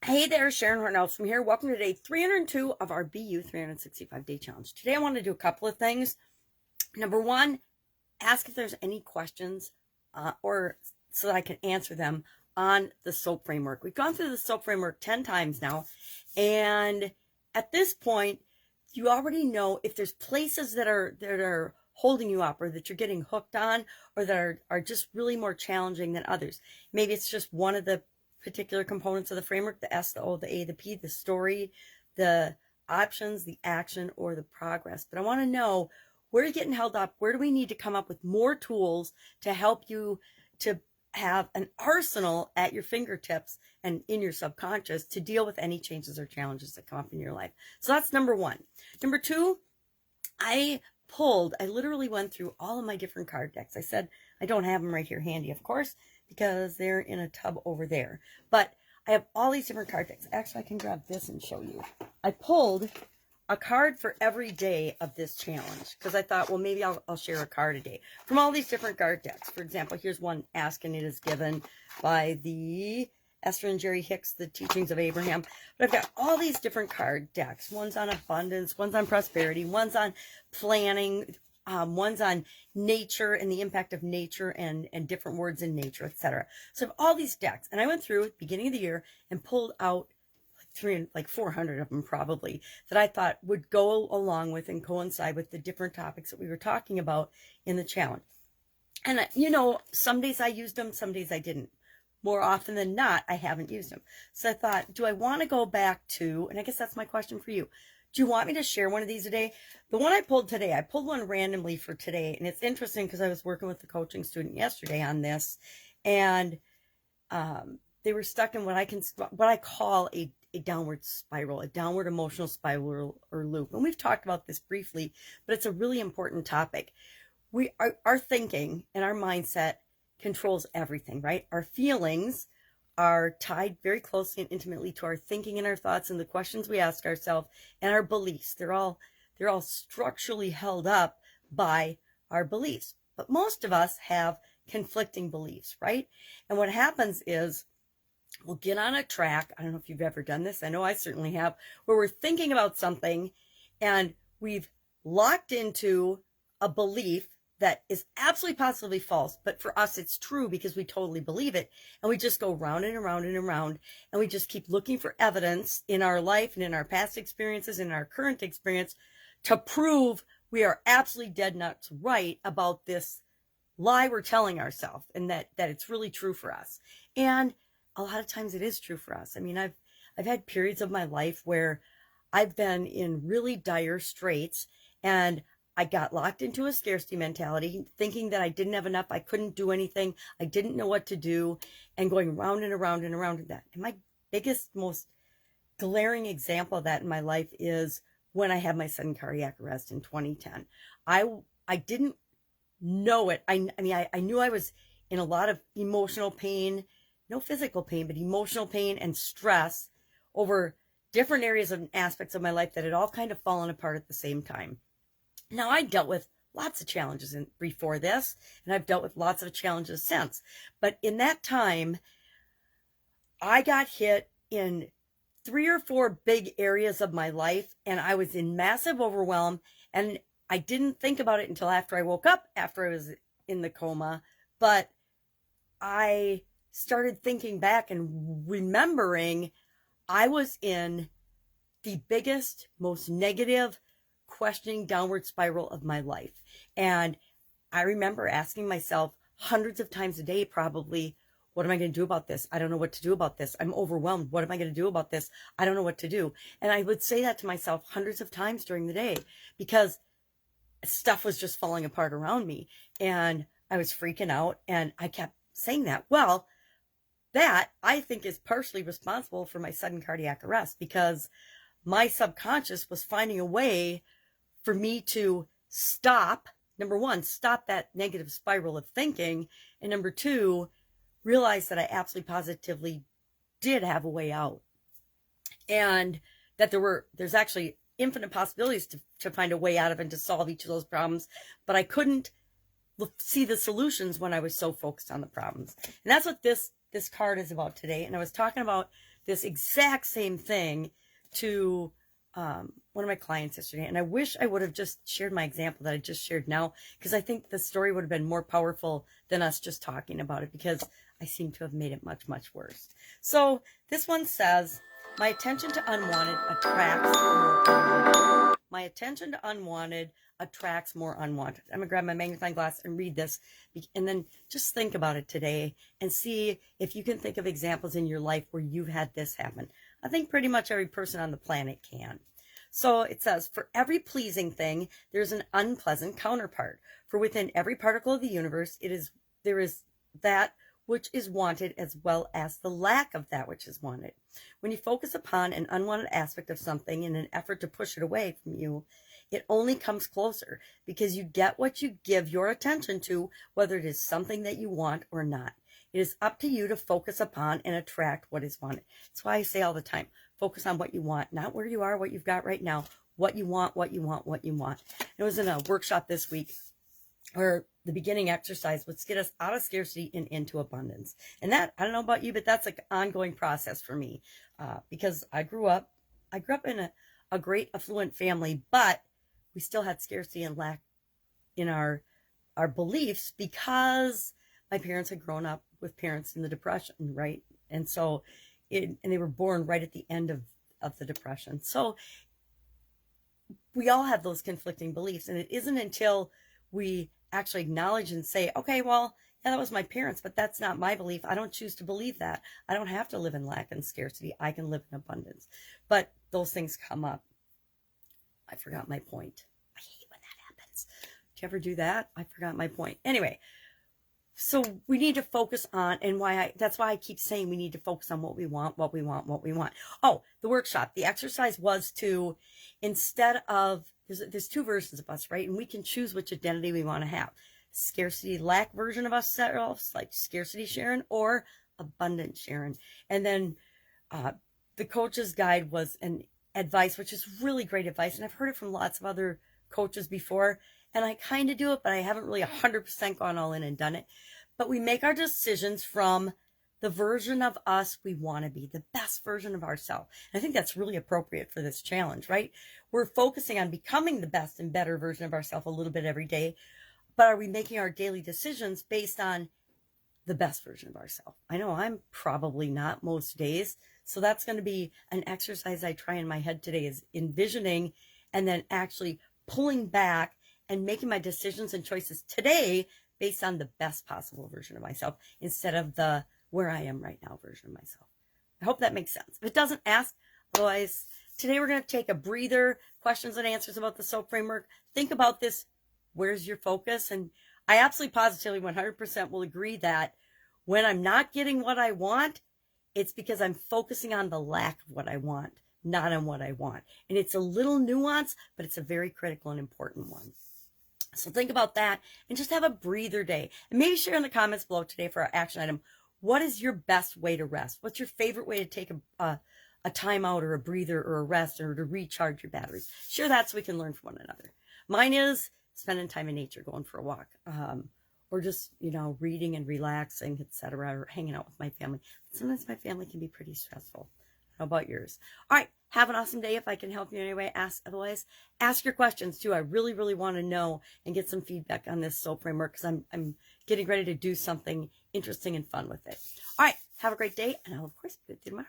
Hey there, Sharon Horne-Ellstrom here. Welcome to day 302 of our BU 365-day challenge. Today I want to do a couple of things. Number one, ask if there's any questions or so that I can answer them on the SOAP framework. We've gone through the SOAP framework 10 times now, and at this point, you already know if there's places that are holding you up or that you're getting hooked on or that are just really more challenging than others. Maybe it's just one of the particular components of the framework, the S, the O, the A, the P, the story, the options, the action, or the progress. But I want to know, where are you getting held up? Where do we need to come up with more tools to help you to have an arsenal at your fingertips and in your subconscious to deal with any changes or challenges that come up in your life? So that's number one. Number two, I literally went through all of my different card decks. I said I don't have them right here handy, of course, because they're in a tub over there. But I have all these different card decks. Actually, I can grab this and show you. I pulled a card for every day of this challenge because I thought, well, maybe I'll share a card a day from all these different card decks. For example, here's one, Ask and It Is Given, by the Esther and Jerry Hicks, The Teachings of Abraham. But I've got all these different card decks. One's on abundance, one's on prosperity, one's on planning, one's on nature and the impact of nature and different words in nature, etc. So I have all these decks, and I went through at the beginning of the year and pulled out like 400 of them probably that I thought would go along with and coincide with the different topics that we were talking about in the challenge. And you know, some days I used them, some days I didn't. More often than not, I haven't used them. So I thought, do I want to go back to, and I guess that's my question for you, do you want me to share one of these today? The one I pulled today, I pulled one randomly for today. And it's interesting because I was working with a coaching student yesterday on this. And they were stuck in what I call a downward spiral, a downward emotional spiral or loop. And we've talked about this briefly, but it's a really important topic. Our thinking and our mindset controls everything, right? Our feelings are tied very closely and intimately to our thinking and our thoughts and the questions we ask ourselves, and our beliefs. They're all structurally held up by our beliefs. But most of us have conflicting beliefs, right? And what happens is we'll get on a track. I don't know if you've ever done this. I know I certainly have, where we're thinking about something and we've locked into a belief that is absolutely positively false, but for us it's true because we totally believe it, and we just go round and around and around, and we just keep looking for evidence in our life and in our past experiences and our current experience to prove we are absolutely dead nuts right about this lie we're telling ourselves, and that it's really true for us. And a lot of times it is true for us. I mean, I've had periods of my life where I've been in really dire straits, and I got locked into a scarcity mentality, thinking that I didn't have enough, I couldn't do anything, I didn't know what to do, and going round and around and around with that. And my biggest, most glaring example of that in my life is when I had my sudden cardiac arrest in 2010. I didn't know it. I knew I was in a lot of emotional pain, no physical pain, but emotional pain and stress over different areas and aspects of my life that had all kind of fallen apart at the same time. Now, I dealt with lots of challenges before this, and I've dealt with lots of challenges since. But in that time, I got hit in 3 or 4 big areas of my life, and I was in massive overwhelm, and I didn't think about it until after I woke up, after I was in the coma. But I started thinking back and remembering I was in the biggest, most negative, questioning downward spiral of my life. And I remember asking myself hundreds of times a day, probably, what am I going to do about this? I don't know what to do about this. I'm overwhelmed. What am I going to do about this? I don't know what to do. And I would say that to myself hundreds of times during the day because stuff was just falling apart around me and I was freaking out, and I kept saying that. Well, that I think is partially responsible for my sudden cardiac arrest, because my subconscious was finding a way for me to stop, number one, stop that negative spiral of thinking, and number two, realize that I absolutely positively did have a way out, and that there's actually infinite possibilities to find a way out of and to solve each of those problems, but I couldn't see the solutions when I was so focused on the problems. And that's what this this card is about today. And I was talking about this exact same thing to one of my clients yesterday. And I wish I would have just shared my example that I just shared now, because I think the story would have been more powerful than us just talking about it, because I seem to have made it much, much worse. So this one says, my attention to unwanted attracts more unwanted. My attention to unwanted attracts more unwanted. I'm going to grab my magnifying glass and read this, and then just think about it today and see if you can think of examples in your life where you've had this happen. I think pretty much every person on the planet can. So it says, for every pleasing thing, there's an unpleasant counterpart. For within every particle of the universe, there is that which is wanted as well as the lack of that which is wanted. When you focus upon an unwanted aspect of something in an effort to push it away from you, it only comes closer, because you get what you give your attention to, whether it is something that you want or not. It is up to you to focus upon and attract what is wanted. That's why I say all the time, focus on what you want, not where you are, what you've got right now, what you want, what you want, what you want. It was in a workshop this week where the beginning exercise was get us out of scarcity and into abundance. And that, I don't know about you, but that's like an ongoing process for me, because I grew up in a great affluent family, but we still had scarcity and lack in our beliefs, because my parents had grown up with parents in the Depression, right? And so, and they were born right at the end of the Depression. So we all have those conflicting beliefs, and it isn't until we actually acknowledge and say, okay, well, yeah, that was my parents, but that's not my belief. I don't choose to believe that. I don't have to live in lack and scarcity. I can live in abundance. But those things come up. I forgot my point. I hate when that happens. Do you ever do that? I forgot my point. Anyway, so we need to focus on, and that's why I keep saying we need to focus on what we want, what we want, what we want. Oh, the workshop, the exercise was to, instead of, there's two versions of us, right? And we can choose which identity we want to have. Scarcity lack version of ourselves, like scarcity Sharon, or abundant Sharon. And then the coach's guide was an advice, which is really great advice. And I've heard it from lots of other coaches before. And I kind of do it, but I haven't really 100% gone all in and done it. But we make our decisions from the version of us we want to be, the best version of ourselves. And I think that's really appropriate for this challenge, right? We're focusing on becoming the best and better version of ourselves a little bit every day. But are we making our daily decisions based on the best version of ourselves? I know I'm probably not most days. So that's going to be an exercise I try in my head today, is envisioning and then actually pulling back and making my decisions and choices today based on the best possible version of myself, instead of the where I am right now version of myself. I hope that makes sense. If it doesn't, ask. Otherwise, today we're going to take a breather, questions and answers about the SOAP framework. Think about this. Where's your focus? And I absolutely positively 100% will agree that when I'm not getting what I want, it's because I'm focusing on the lack of what I want, not on what I want. And it's a little nuance, but it's a very critical and important one. So think about that and just have a breather day. And maybe share in the comments below today for our action item, what is your best way to rest? What's your favorite way to take a time out or a breather or a rest or to recharge your batteries? Share that so we can learn from one another. Mine is spending time in nature, going for a walk, or just, reading and relaxing, etc., or hanging out with my family. Sometimes my family can be pretty stressful. How about yours? All right. Have an awesome day. If I can help you in any way, otherwise, ask your questions too. I really, really want to know and get some feedback on this SOAP framework, because I'm getting ready to do something interesting and fun with it. All right. Have a great day, and I'll, of course, be with you tomorrow.